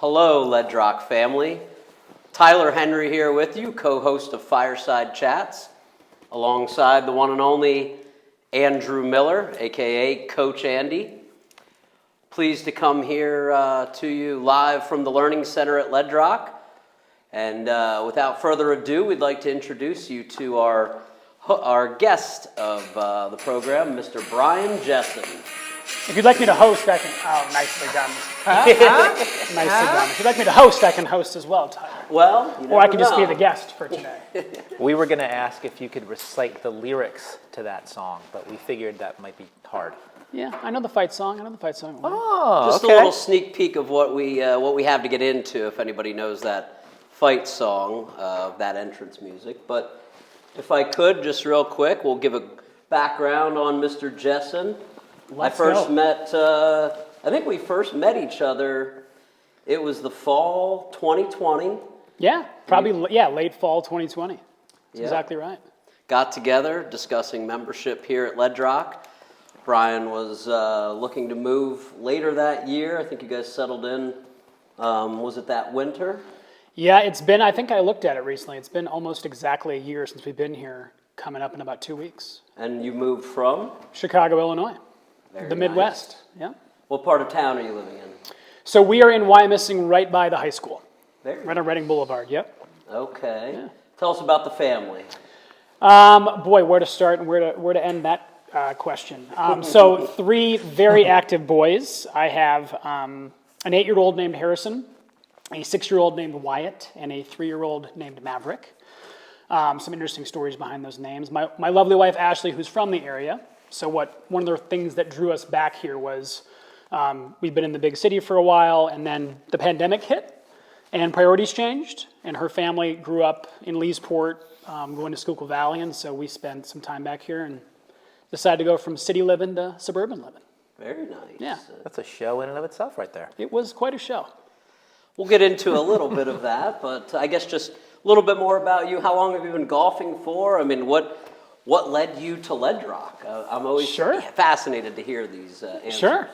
Hello, Lead Rock family. Tyler Henry here with you, co-host of Fireside Chats, alongside the one and only Andrew Miller, aka Coach Andy. Pleased to come here to you live from the Learning Center at Lead Rock. And without further ado, we'd like to introduce you to our guest of the program, Mr. Brian Jessen. If you'd like me to host, I can. Oh, nicely done. Nicely done. If you'd like me to host, I can host as well, Tyler. Well, or I can just be the guest for today. We were going to ask if you could recite the lyrics to that song, but we figured that might be hard. Yeah, I know the fight song. Oh, just okay. A little sneak peek of what we have to get into, if anybody knows that fight song, that entrance music. But if I could, just real quick, we'll give a background on Mr. Jessen. I think we first met each other, it was the fall 2020. Yeah, probably, late fall 2020. That's exactly right. Got together discussing membership here at Lead Rock. Brian was looking to move later that year. I think you guys settled in, was it that winter? Yeah, it's been, I think I looked at it recently, it's been almost exactly a year since we've been here, coming up in about 2 weeks. And you moved from? Chicago, Illinois. The Midwest, nice. Yeah. What part of town are you living in? So we are in Wyomissing, right by the high school. Right on Reading Boulevard, yep. Okay. Yeah. Tell us about the family. Boy, where to start and where to end that question. So 3 very active boys. I have an 8-year-old named Harrison, a 6-year-old named Wyatt, and a 3-year-old named Maverick. Some interesting stories behind those names. My lovely wife, Ashley, who's from the area. So one of the things that drew us back here was we'd been in the big city for a while, and then the pandemic hit, and priorities changed, and her family grew up in Leesport, going to Schuylkill Valley, and so we spent some time back here and decided to go from city living to suburban living. Very nice. Yeah. That's a show in and of itself right there. It was quite a show. We'll get into a little bit of that, but I guess just a little bit more about you. How long have you been golfing for? I mean, what led you to Lead Rock? I'm always fascinated to hear these answers. Sure.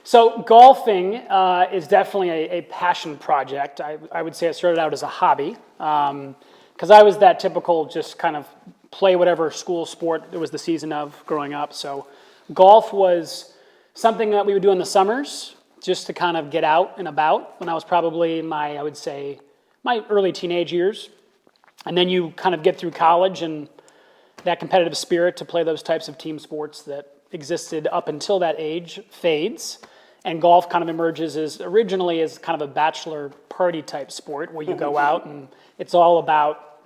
So golfing is definitely a passion project. I would say it started out as a hobby because I was that typical just kind of play whatever school sport it was the season of growing up. So golf was something that we would do in the summers just to kind of get out and about when I was probably my early teenage years. And then you kind of get through college and that competitive spirit to play those types of team sports that existed up until that age fades, and golf kind of emerges originally as kind of a bachelor party type sport where you go out and it's all about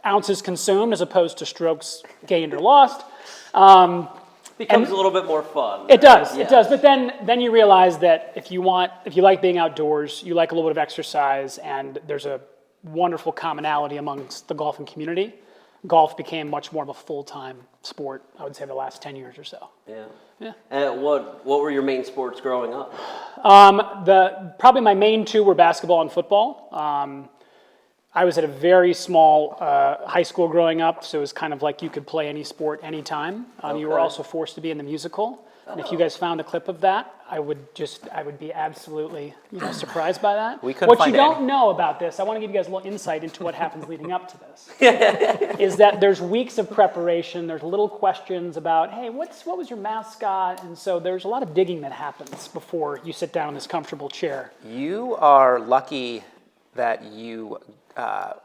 ounces consumed as opposed to strokes gained or lost. Becomes a little bit more fun. It does, it does. But then you realize that if you like being outdoors, you like a little bit of exercise, and there's a wonderful commonality amongst the golfing community. Golf became much more of a full-time sport, I would say, the last 10 years or so. Yeah. And what were your main sports growing up? Probably my main 2 were basketball and football. I was at a very small high school growing up, so it was kind of like you could play any sport anytime. You were also forced to be in the musical. And if you guys found a clip of that, I would be absolutely surprised by that. What you don't know about this, I want to give you guys a little insight into what happens leading up to this, is that there's weeks of preparation. There's little questions about, hey, what was your mascot? And so there's a lot of digging that happens before you sit down in this comfortable chair. You are lucky that you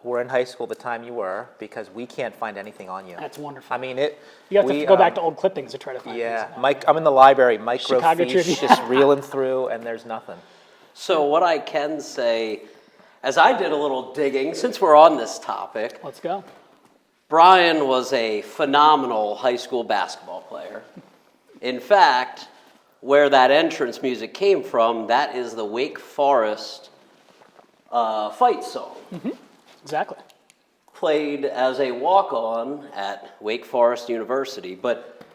were in high school the time you were, because we can't find anything on you. That's wonderful. I mean, you have to go back to old clippings to try to find things. Yeah, I'm in the library, microfiche, just reeling through, and there's nothing. So what I can say, as I did a little digging, since we're on this topic. Let's go. Brian was a phenomenal high school basketball player. In fact, where that entrance music came from, that is the Wake Forest fight song. Mm-hmm. Exactly. Played as a walk-on at Wake Forest University. But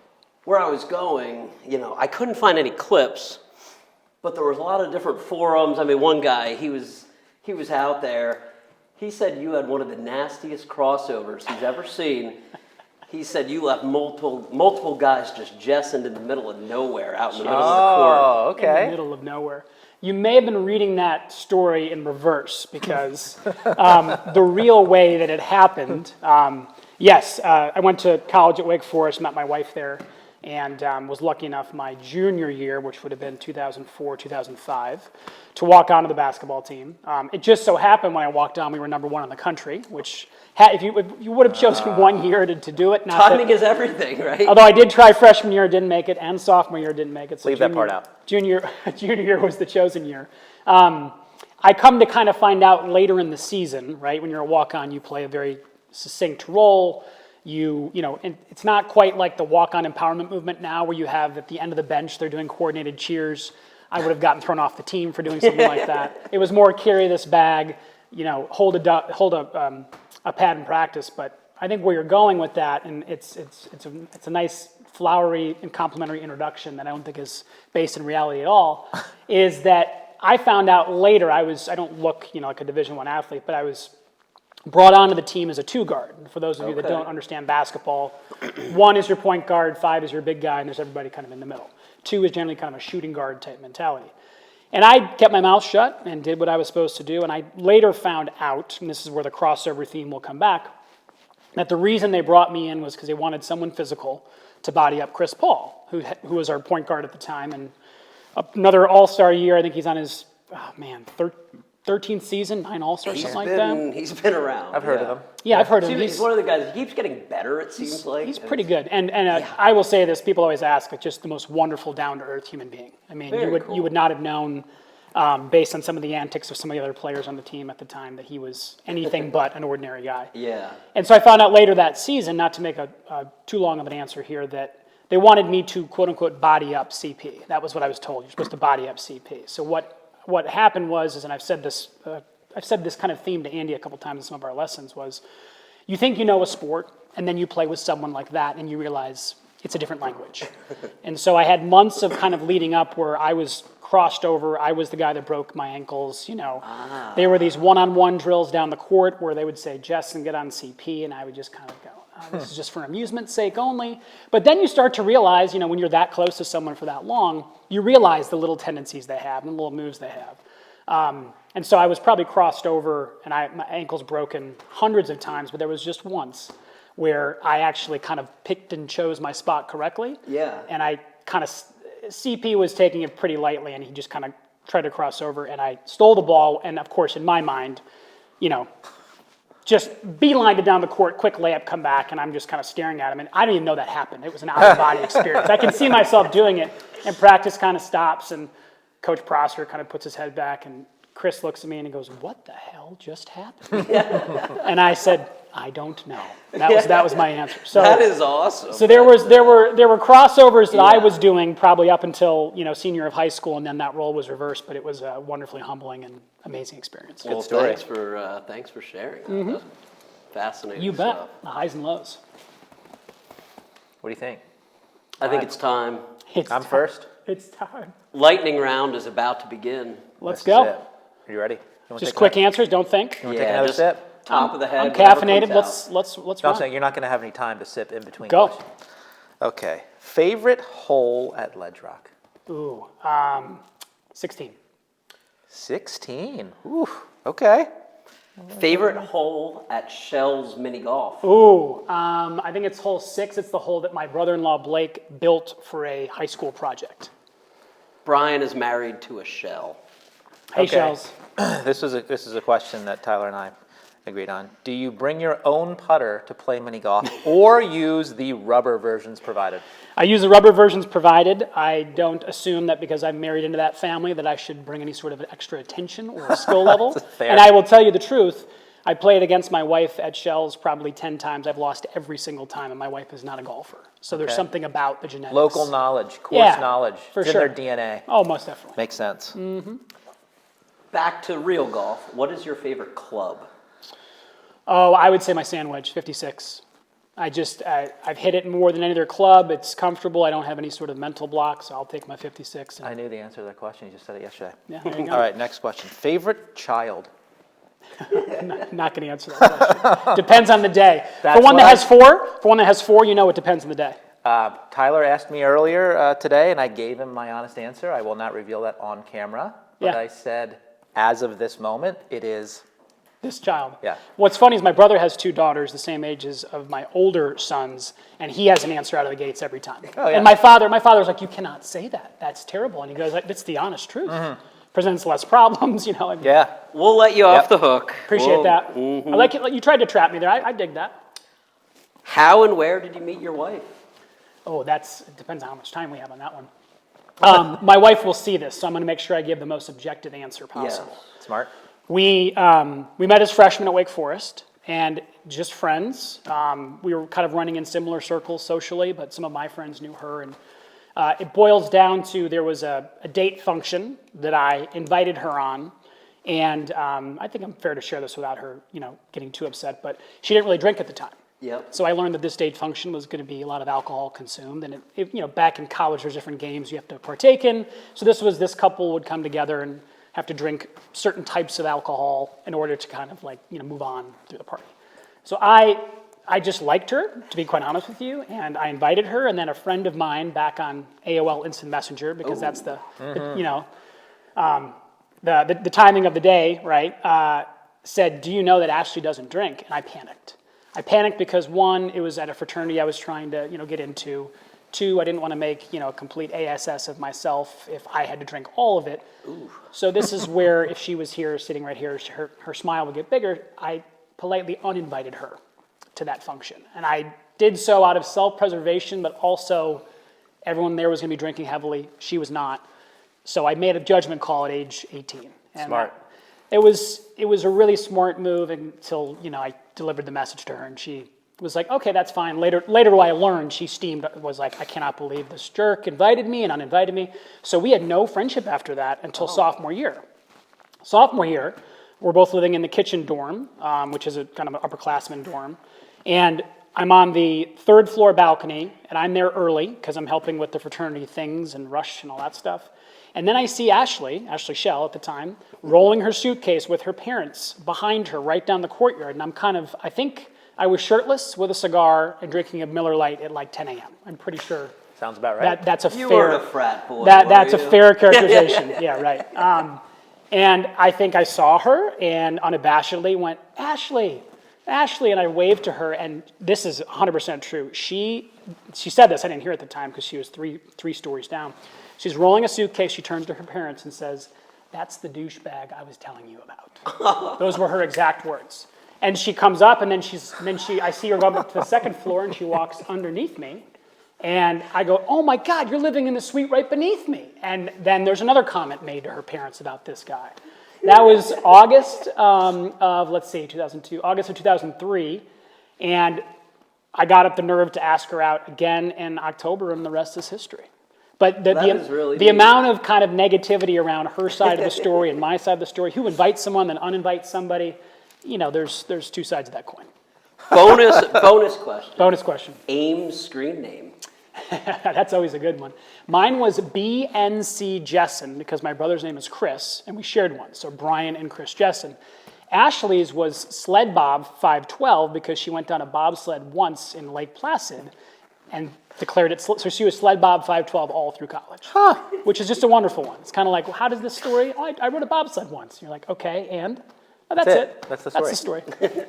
where I was going, I couldn't find any clips, but there was a lot of different forums. I mean, one guy, he was out there. He said you had one of the nastiest crossovers he's ever seen. He said you left multiple guys just Jessen in the middle of nowhere, out in the middle of Oh, In the okay. middle of nowhere. You may have been reading that story in reverse because the real way that it happened, yes, I went to college at Wake Forest, met my wife there, and was lucky enough my junior year, which would have been 2004, 2005, to walk onto the basketball team. It just so happened when I walked on, we were number one in the country, which if you would have chosen 1 year to do it. Not Timing is everything, right? although I did try freshman year, didn't make it, and sophomore year, didn't make it. So Leave that part out. Junior year was the chosen year. I come to kind of find out later in the season, right? When you're a walk-on, you play a very succinct role. And it's not quite like the walk-on empowerment movement now, where you have at the end of the bench they're doing coordinated cheers. I would have gotten thrown off the team for doing something like that. It was more carry this bag, hold a pad in practice. But I think where you're going with that, and it's a nice flowery and complimentary introduction that I don't think is based in reality at all, is that I found out later. I don't look like a Division I athlete, but I was brought onto the team as a 2 guard. For those of you that don't understand basketball, 1 is your point guard, 5 is your big guy, and there's everybody kind of in the middle. 2 is generally kind of a shooting guard type mentality. And I kept my mouth shut and did what I was supposed to do, and I later found out, and this is where the crossover theme will come back, that the reason they brought me in was because they wanted someone physical to body up Chris Paul, who was our point guard at the time, and another all-star year. I think he's on his, 13th season, 9 all-stars, something like that. He's been around. I've heard of him. Yeah, I've heard of him. He's one of the guys. He keeps getting better. It seems like He's pretty good, and I will say this: people always ask, just the most wonderful, down-to-earth human being. I mean, you would not have known, based on some of the antics of some of the other players on the team at the time, that he was anything but an ordinary guy. Yeah. And so I found out later that season, not to make a too long of an answer here, that they wanted me to quote unquote body up CP. That was what I was told. You're supposed to body up CP. So what happened was, and I've said this kind of theme to Andy a couple times in some of our lessons, was you think you know a sport, and then you play with someone like that, and you realize it's a different language. And so I had months of kind of leading up where I was crossed over. I was the guy that broke my ankles. There were these one-on-one drills down the court where they would say, Jessen, get on CP, and I would just kind of go, this is just for amusement's sake only. But then you start to realize, when you're that close to someone for that long, you realize the little tendencies they have and the little moves they have. And so I was probably crossed over, and my ankles broken hundreds of times, but there was just once where I actually kind of picked and chose my spot correctly. Yeah. And I kind of, CP was taking it pretty lightly, and he just kind of tried to cross over, and I stole the ball, and of course, in my mind, just beelined it down the court, quick layup, come back, and I'm just kind of staring at him, and I didn't even know that happened. It was an out-of-body experience. I can see myself doing it, and practice kind of stops, and Coach Prosser kind of puts his head back, and Chris looks at me and he goes, "What the hell just happened?" And I said, "I don't know." That was my answer. So that is awesome. So there were crossovers that I was doing probably up until senior year of high school, and then that role was reversed. But it was a wonderfully humbling and amazing experience. Well, story. Thanks for sharing. Mm-hmm. That's fascinating. You bet. Stuff. The highs and lows. What do you think? I think it's time. I'm first. It's time. Lightning round is about to begin. Let's This go. is it. Are you ready? You wanna Just take quick another- answers. Don't think. You want to take another just sip? top of the head. I'm whatever caffeinated. comes out. Let's No, I'm run. saying you're not going to have any time to sip in between Go. questions. Okay. Favorite hole at Ledge Rock? Ooh, 16. 16. Ooh, okay. Favorite hole at Shell's Mini Golf? Ooh, I think it's hole 6. It's the hole that my brother-in-law Blake built for a high school project. Brian is married to a shell. Hey, Okay. Shells. This is a question that Tyler and I agreed on. Do you bring your own putter to play mini golf or use the rubber versions provided? I use the rubber versions provided. I don't assume that because I'm married into that family that I should bring any sort of extra attention or skill level. Fair. And I will tell you the truth. I played against my wife at Shell's probably 10 times. I've lost every single time, and my wife is not a golfer. So there's Okay. something about the genetics. Local knowledge, course Yeah, knowledge. for it's sure. in their DNA. Oh, most definitely. Makes sense. Back to real golf. What is your favorite club? Oh, I would say my sandwich, 56. I've hit it more than any other club. It's comfortable. I don't have any sort of mental blocks. So I'll take my 56. I knew the answer to that question. You just said it yesterday. Yeah, there you go. All right, next question. Favorite child? Not going to answer that question. Depends on the day. That's For one what that has four, you know it depends on the day. Tyler asked me earlier today, and I gave him my honest answer. I will not reveal that on camera, but Yeah. I said, as of this moment, it is. This child. Yeah. What's funny is my brother has two daughters the same ages of my older sons, and he has an answer out of the gates every time. Oh, yeah. And my father's like, you cannot say that. That's terrible. And he goes, that's the honest truth. Presents less problems, and Yeah. We'll let you off the hook. appreciate that. I like it. You tried to trap me there. I dig that. How and where did you meet your wife? Oh, it depends on how much time we have on that one. My wife will see this, so I'm going to make sure I give the most objective answer possible. Yes. Smart. We met as freshmen at Wake Forest, and just friends. We were kind of running in similar circles socially, but some of my friends knew her, and it boils down to there was a date function that I invited her on, and I think I'm fair to share this without her, getting too upset, but she didn't really drink at the time. Yep. So I learned that this date function was going to be a lot of alcohol consumed, and back in college there's different games you have to partake in. So this couple would come together and have to drink certain types of alcohol in order to kind of move on through the party. So I just liked her, to be quite honest with you, and I invited her, and then a friend of mine back on AOL Instant Messenger, because that's the timing of the day, right? Said, "Do you know that Ashley doesn't drink?" And I panicked. I panicked because one, it was at a fraternity I was trying to get into. Two, I didn't want to make a complete ASS of myself if I had to drink all of it. Ooh. So this is where, if she was here, sitting right here, her smile would get bigger. I politely uninvited her to that function. And I did so out of self-preservation, but also everyone there was going to be drinking heavily. She was not. So I made a judgment call at age 18. And Smart. It was a really smart move until, I delivered the message to her, and she was like, okay, that's fine. Later I learned, she was like, I cannot believe this jerk invited me and uninvited me. So we had no friendship after that until sophomore year. Sophomore year, we're both living in the kitchen dorm, which is a kind of an upperclassman dorm. And I'm on the third floor balcony, and I'm there early because I'm helping with the fraternity things and rush and all that stuff. And then I see Ashley Shell at the time, rolling her suitcase with her parents behind her right down the courtyard. And I think I was shirtless with a cigar and drinking a Miller Lite at like 10 a.m. I'm pretty sure. Sounds about right. That's a You fair. weren't a frat boy. That's were a you? fair characterization. Yeah, right. And I think I saw her and unabashedly went, Ashley, and I waved to her. And this is 100% true. She said this. I didn't hear it at the time because she was three stories down. She's rolling a suitcase. She turns to her parents and says, "That's the douchebag I was telling you about." Those were her exact words. And she comes up, and then I see her go up to the second floor, and she walks underneath me. And I go, "Oh my God, you're living in the suite right beneath me." And then there's another comment made to her parents about this guy. That was August of 2002, August of 2003. And I got up the nerve to ask her out again in October, and the rest is history. But the amount of kind of negativity around her side of the story and my side of the story, who invites someone, then uninvites somebody, there's two sides of that coin. Bonus question. Bonus question. AIM's screen name. That's always a good one. Mine was BNC Jessen because my brother's name is Chris, and we shared one. So Brian and Chris Jessen. Ashley's was Sled Bob 512 because she went down a bobsled once in Lake Placid and declared it. So she was Sled Bob 512 all through college, which is just a wonderful one. It's kind of like, well, how does this story? Oh, I rode a bobsled once. You're like, okay, and that's it. That's the story. That's the story.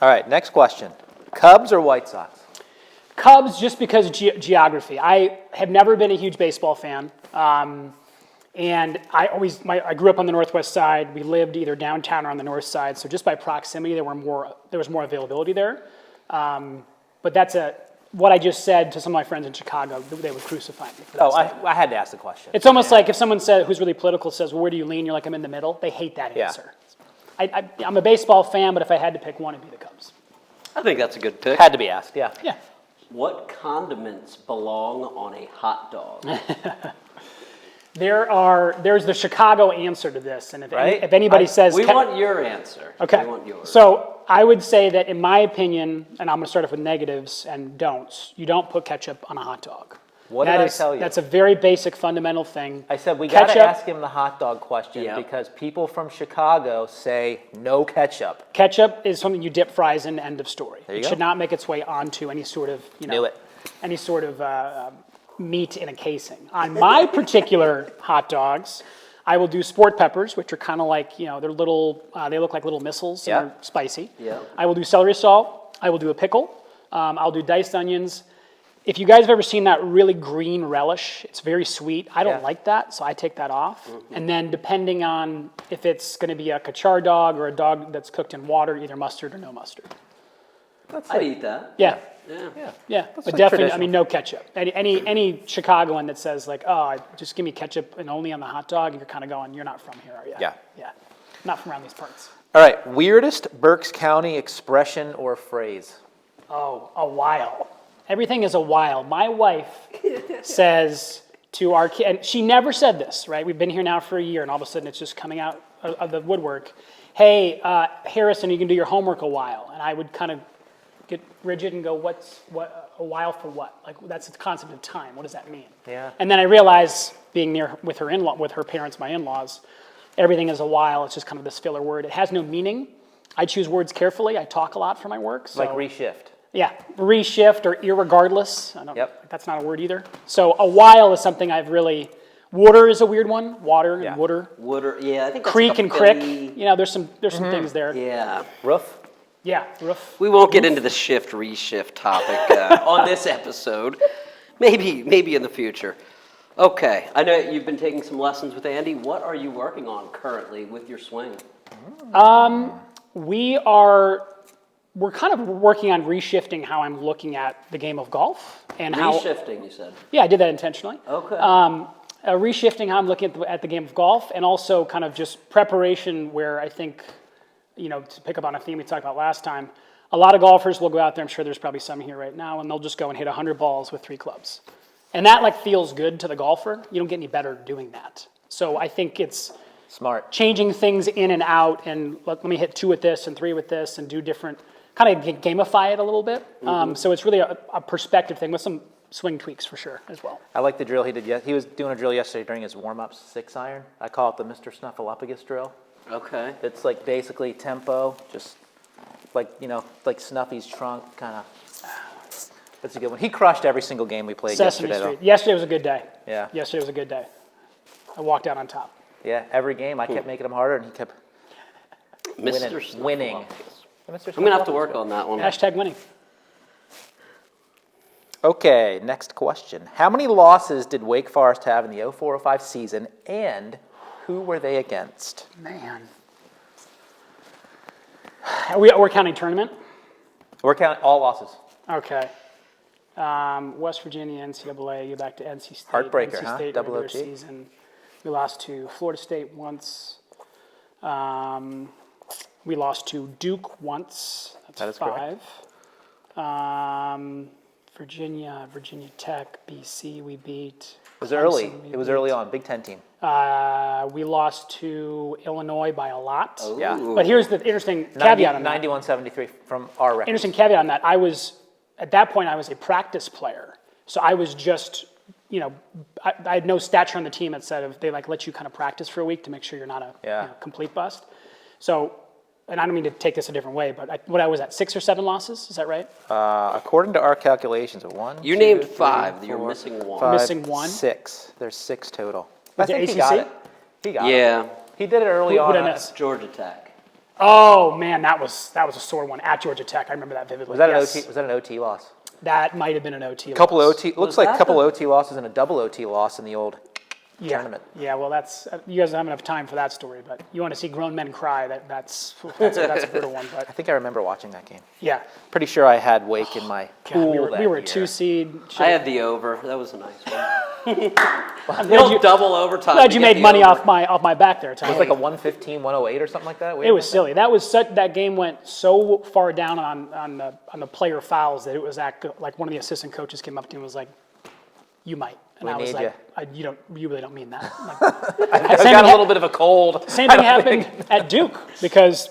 All right, next question. Cubs or White Sox? Cubs, just because of geography. I have never been a huge baseball fan. And I grew up on the northwest side. We lived either downtown or on the north side. So just by proximity, there was more availability there. But that's what I just said to some of my friends in Chicago. They would crucify me for that. Oh, I had to ask the question. It's almost like if someone who's really political says, well, where do you lean? You're like, I'm in the middle. They hate that answer. I'm a baseball fan, but if I had to pick one, it'd be the Cubs. I think that's a good pick. Had to be asked, yeah. Yeah. What condiments belong on a hot dog? There's the Chicago answer to this, and if anybody says... We want your answer. Okay. We want yours. So I would say that in my opinion, and I'm going to start off with negatives and don'ts, you don't put ketchup on a hot dog. What did I tell you? That's a very basic fundamental thing. I said we got to Ketchup- ask him the hot dog question Yep. because people from Chicago say no ketchup. Ketchup is something you dip fries in, end of story. There you It go. should not make its way onto any sort of, Knew it. any sort of meat in a casing. On my particular hot dogs, I will do sport peppers, which are kind of like, they're little, they look like little missiles and Yeah. they're spicy. Yeah. I will do celery salt. I will do a pickle. I'll do diced onions. If you guys have ever seen that really green relish, it's very sweet. I don't Yeah. like that, so I take that off. And then depending on if it's going to be a kachar dog or a dog that's cooked in water, either mustard or no mustard. I'd eat that. Yeah. Yeah. Yeah, but like definitely, traditional. no ketchup. Any Chicagoan that says like, oh, just give me ketchup and only on the hot dog, you're kind of going, you're not from here, are you? Yeah. Yeah, not from around these parts. All right, weirdest Berks County expression or phrase? Oh, a while. Everything is a while. My wife says to our kid, and she never said this, right? We've been here now for a year, and all of a sudden it's just coming out of the woodwork. Hey, Harrison, you can do your homework a while. And I would kind of get rigid and go, what, a while for what? Like, that's the concept of time. What does that mean? Yeah. And then I realized, being near with her parents, my in-laws, everything is a while. It's just kind of this filler word. It has no meaning. I choose words carefully. I talk a lot for my work. So. Like reshift. Yeah, reshift or irregardless. I don't, Yep. That's not a word either. So a while is something I've really. Water is a weird one. Water Yeah. and water. Water, yeah, I think that's Creek like a and crick. Philly- There's some things there. Yeah. Roof? Yeah, roof. We won't get into the shift, reshift topic on this episode. Maybe in the future. Okay, I know you've been taking some lessons with Andy. What are you working on currently with your swing? We're kind of working on reshifting how I'm looking at the game of golf and how. Reshifting, you said. Yeah, I did that intentionally. Okay. Reshifting how I'm looking at the game of golf, and also kind of just preparation where I think, to pick up on a theme we talked about last time, a lot of golfers will go out there, I'm sure there's probably some here right now, and they'll just go and hit 100 balls with 3 clubs. And that feels good to the golfer. You don't get any better doing that. So I think it's Smart. changing things in and out, and let me hit 2 with this and 3 with this and do different, kind of gamify it a little bit. So it's really a perspective thing with some swing tweaks for sure as well. I like the drill he did. He was doing a drill yesterday during his warm-ups, 6-iron. I call it the Mr. Snuffleupagus drill. Okay. It's like basically tempo, just like Snuffy's trunk, kind of. That's a good one. He crushed every single game we played Sesame yesterday, Street. Yesterday was a good day. Yeah. Yesterday was a good day. I walked out on top. though. Yeah, every game I kept making him harder, and he kept Mr. winning. Snuffleupagus. I'm going to have to work on that one. Hashtag winning. Okay, next question. How many losses did Wake Forest have in the 04-05 season, and who were they against? Man. We're counting tournament? We're counting all losses. Okay. West Virginia, NCAA, you back to NC State. Heartbreaker, NC huh? State Double regular OT. season. We lost to Florida State once. We lost to Duke once. That's That is 5. correct. Virginia Tech, BC we beat. It was early. Clemson we It was beat. early on. Big Ten team. We lost to Illinois by a lot. Yeah. Ooh. But here's the interesting caveat on that. 91-73 from our record. Interesting caveat on that. At that point, I was a practice player. So I was just, I had no stature on the team that said if they let you kind of practice for a week to make sure you're not a complete bust. So, and I don't mean to take this a different way, but I was at 6 or 7 losses. Is that right? According to our calculations, one. You 2, named 3, 5. You're 4, missing 1. 5, Missing 1? 6. There's 6 total. With I the think he got ACC? it. He got it. Yeah. He did it early Who on. did I miss? Georgia Tech. Oh man, that was a sore one at Georgia Tech. I remember that vividly. Was that Yes. an OT? Was that an OT loss? That might have been an OT. Couple loss. OT. Was Looks like a that couple the- OT losses and a double OT loss in the old tournament. Yeah, well, that's you guys don't have enough time for that story, but you want to see grown men cry. That's a brutal one. I But think I remember watching that game. yeah, Pretty sure I had Wake in my God, pool we were that a year. 2 seed. I had the over. That was a nice one. I'm The glad old you, double overtime. glad to you get made the money over. off my back there, Tom. It was like a 115, 108 or something like that. It was silly. That game went so far down on the player fouls that it was like one of the assistant coaches came up to me and was like, "You might," and We I was need like, "You really don't mean that." I've got a little bit of a cold. Same thing happened at Duke because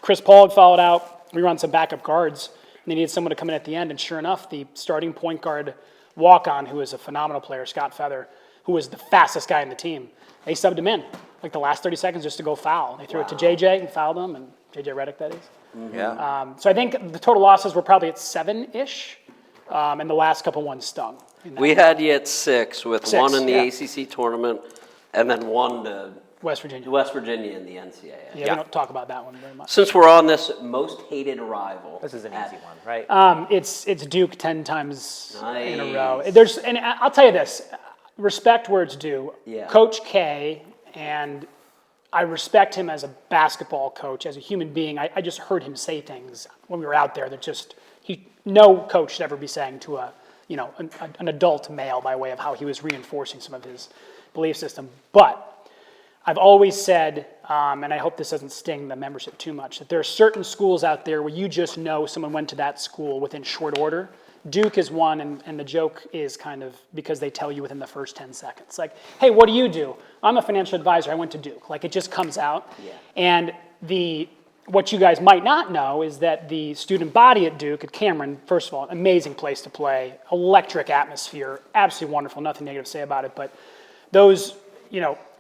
Chris Paul had fouled out. We were on some backup guards, and they needed someone to come in at the end. And sure enough, the starting point guard walk-on, who was a phenomenal player, Scott Feather, who was the fastest guy in the team. They subbed him in, like the last 30 seconds just to go foul. They threw it to JJ and fouled him, and JJ Redick, that is. Yeah. So I think the total losses were probably at 7-ish, and the last couple ones stung. We had you at 6 with 6, one in the yeah. ACC tournament and then one to West Virginia. West Virginia in the NCAA. Yeah, we don't talk about that one very much. Since we're on this most hated rival. This is an easy one, right? It's Duke 10 times in a row. Nice. And I'll tell you this, respect where it's due. Yeah. Coach K, and I respect him as a basketball coach, as a human being. I just heard him say things when we were out there that just no coach should ever be saying to an adult male by way of how he was reinforcing some of his belief system. But I've always said, and I hope this doesn't sting the membership too much, that there are certain schools out there where you just know someone went to that school within short order. Duke is one, and the joke is kind of because they tell you within the first 10 seconds. Like, hey, what do you do? I'm a financial advisor. I went to Duke. Like, it just comes out. Yeah. And what you guys might not know is that the student body at Duke, at Cameron, first of all, amazing place to play, electric atmosphere, absolutely wonderful, nothing negative to say about it, but those,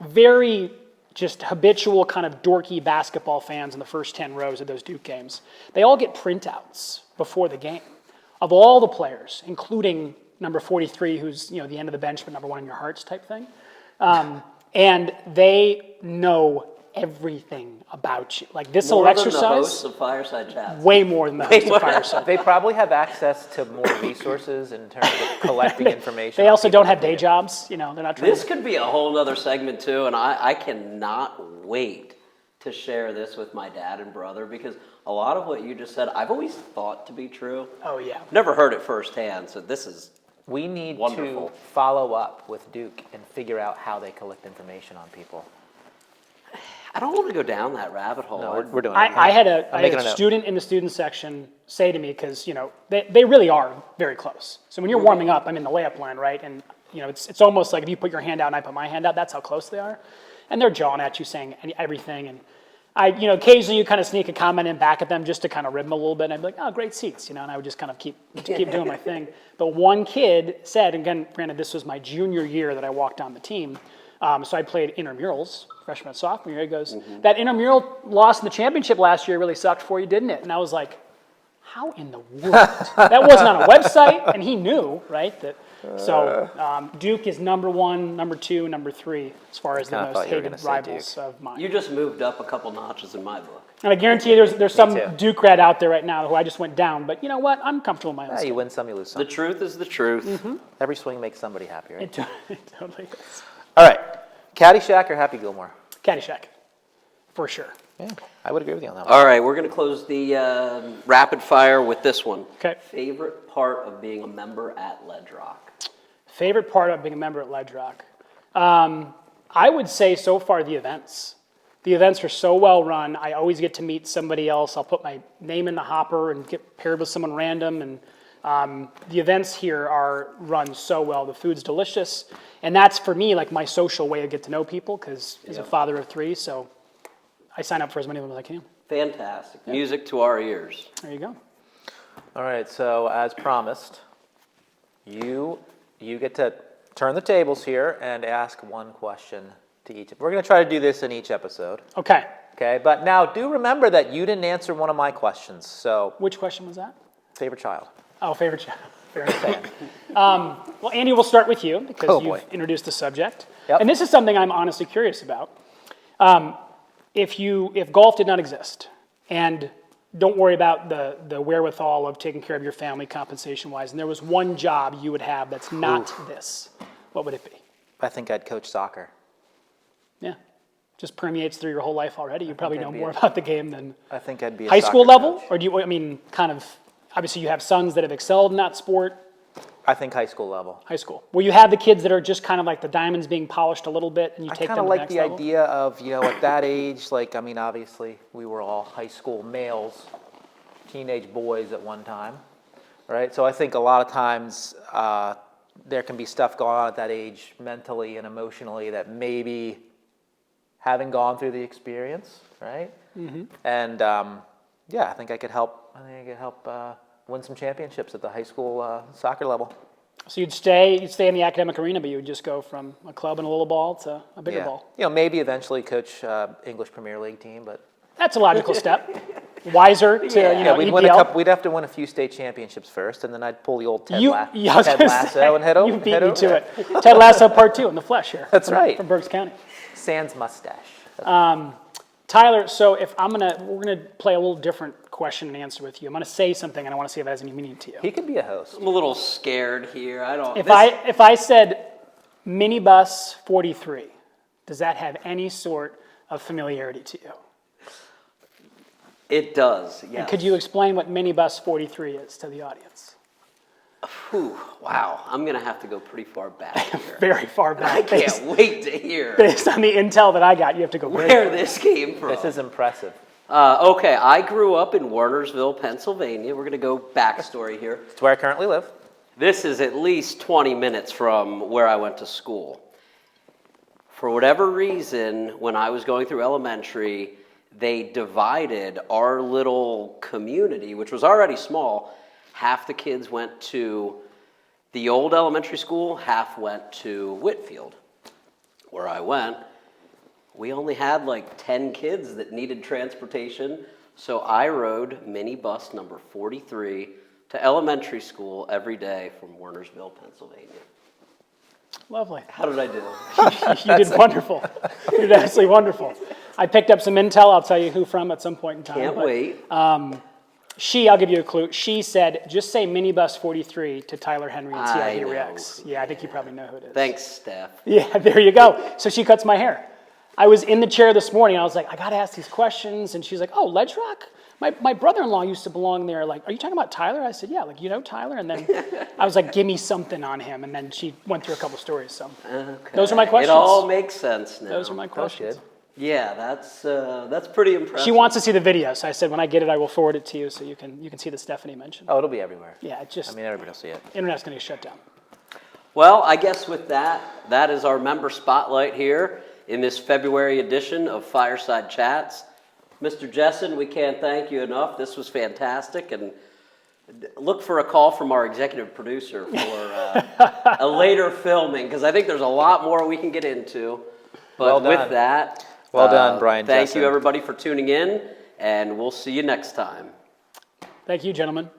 very just habitual kind of dorky basketball fans in the first 10 rows of those Duke games, they all get printouts before the game of all the players, including number 43, who's, the end of the bench, but number 1 in your hearts type thing. And they know everything about you. Like this More little than exercise. the hosts of Fireside Chats. Way more than the host of Fireside. They probably have access to more resources in terms of collecting information. They on also people. don't have day jobs. They're not trying This could be a whole other segment too, and I cannot wait to share this with my dad and brother because a lot of what you just said, I've always thought to be true. Oh, yeah. Never heard it firsthand, so this is We need wonderful. to follow up with Duke and figure out how they collect information on people. I don't want to go down that rabbit hole. No, we're doing it. I had I'm making a a note. student in the student section say to me, because, they really are very close. So when you're warming up, I'm in the layup line, right? And, it's almost like if you put your hand out and I put my hand out, that's how close they are. And they're jawing at you, saying everything. And occasionally you kind of sneak a comment in back at them just to kind of rib them a little bit. And I'd be like, oh, great seats, and I would just kind of keep doing my thing. But one kid said, again, granted, this was my junior year that I walked on the team. So I played intramurals, freshman and sophomore year. He goes, that intramural loss in the championship last year really sucked for you, didn't it? And I was like, how in the world? That wasn't on a website, and he knew, right? So Duke is number 1, number 2, number 3 as far as the kinda most thought you were hated gonna say rivals Duke. of mine. You just moved up a couple notches in my book. And I guarantee you there's some too. Duke grad out there right now who I just went down, but you know what? I'm comfortable in my own Yeah, skin. you win some, you lose some. The truth is the truth. Every swing makes somebody happy, right? It totally is. All right. Caddyshack or Happy Gilmore? Caddyshack, for sure. Yeah, I would agree with you on that one. All right, we're going to close the rapid fire with this one. Okay. Favorite part of being a member at Ledge Rock? Favorite part of being a member at Ledge Rock? I would say so far the events. The events are so well run. I always get to meet somebody else. I'll put my name in the hopper and get paired with someone random. And the events here are run so well. The food's delicious. And that's, for me, like my social way to get to know people because as a father of 3, so I sign up for as many of them as I can. Fantastic. Music to our ears. There you go. All right, so as promised, you get to turn the tables here and ask one question to each. We're going to try to do this in each episode. Okay. Okay, but now do remember that you didn't answer one of my questions. So, Which question was that? favorite child. Oh, favorite child. Fair enough. Well, Andy, we'll start with you because Oh, you've boy. introduced the subject. Yep. And this is something I'm honestly curious about. If golf did not exist, and don't worry about the wherewithal of taking care of your family compensation-wise, and there was one job you would have that's not this, what would it be? I think I'd coach soccer. Yeah. Just permeates through your whole life already. You probably I'd know be more a- about the game than I think I'd be a high school soccer level? coach. Or do you, kind of, obviously you have sons that have excelled in that sport. I think high school level. High school. Will you have the kids that are just kind of like the diamonds being polished a little bit and you I take kind them of to the like next the level? idea of, at that age, obviously we were all high school males, teenage boys at one time, right? So I think a lot of times there can be stuff going on at that age mentally and emotionally that maybe having gone through the experience, right? Mm-hmm. And I think I could help. Win some championships at the high school soccer level. So you'd stay in the academic arena, but you would just go from a club and a little ball to a bigger Yeah. ball. Maybe eventually coach English Premier League team, but That's a logical step. Wiser to, we'd EPL. win a couple. We'd have to win a few state championships first, and then I'd pull the old Ted, I was Ted gonna Lasso say, and head over. You beat me to it. Ted Lasso Part 2 in the flesh here. That's right. From Berks County. Sans mustache. Tyler, so if we're gonna play a little different question and answer with you. I'm gonna say something and I want to see if it has any meaning to you. He could be a host. I'm a little scared here. I don't. If I said minibus 43, does that have any sort of familiarity to you? It does, yeah. Could you explain what minibus 43 is to the audience? Whew, wow, I'm going to have to go pretty far back here. Very far back. I can't wait to hear Based on the intel that I got, you have to go very where far. this came from. This is impressive. Okay, I grew up in Wernersville, Pennsylvania. We're going to go backstory here. It's where I currently live. This is at least 20 minutes from where I went to school. For whatever reason, when I was going through elementary, they divided our little community, which was already small. Half the kids went to the old elementary school, half went to Whitfield. Where I went, we only had like 10 kids that needed transportation, so I rode minibus number 43 to elementary school every day from Wernersville, Pennsylvania. Lovely. How did I do? You did wonderful. You did absolutely wonderful. I picked up some intel. I'll tell you who from at some point in time. Can't wait. I'll give you a clue. She said, just say minibus 43 to Tyler Henry and see how I he know. reacts. Yeah, I think you probably know who it is. Thanks, Steph. Yeah, there you go. So she cuts my hair. I was in the chair this morning. I was like, I got to ask these questions. And she's like, oh, Ledge Rock? My brother-in-law used to belong there. Like, are you talking about Tyler? I said, yeah, like, you know Tyler? And then I was like, give me something on him. And then she went through a couple stories. So those are my questions. It all makes sense now. Those are my questions. Good. Yeah, that's pretty impressive. She wants to see the video, so I said when I get it, I will forward it to you so you can see the Stephanie mentioned. Oh, it'll be everywhere. Yeah, it just Everybody will see it. internet's gonna get shut down. Well, I guess with that is our member spotlight here in this February edition of Fireside Chats. Mr. Jessen, we can't thank you enough. This was fantastic, and look for a call from our executive producer for a later filming, because I think there's a lot more we can get into. But Well done. with that, Well done, Brian Thank Jessen. you, everybody, for tuning in, and we'll see you next time. Thank you, gentlemen.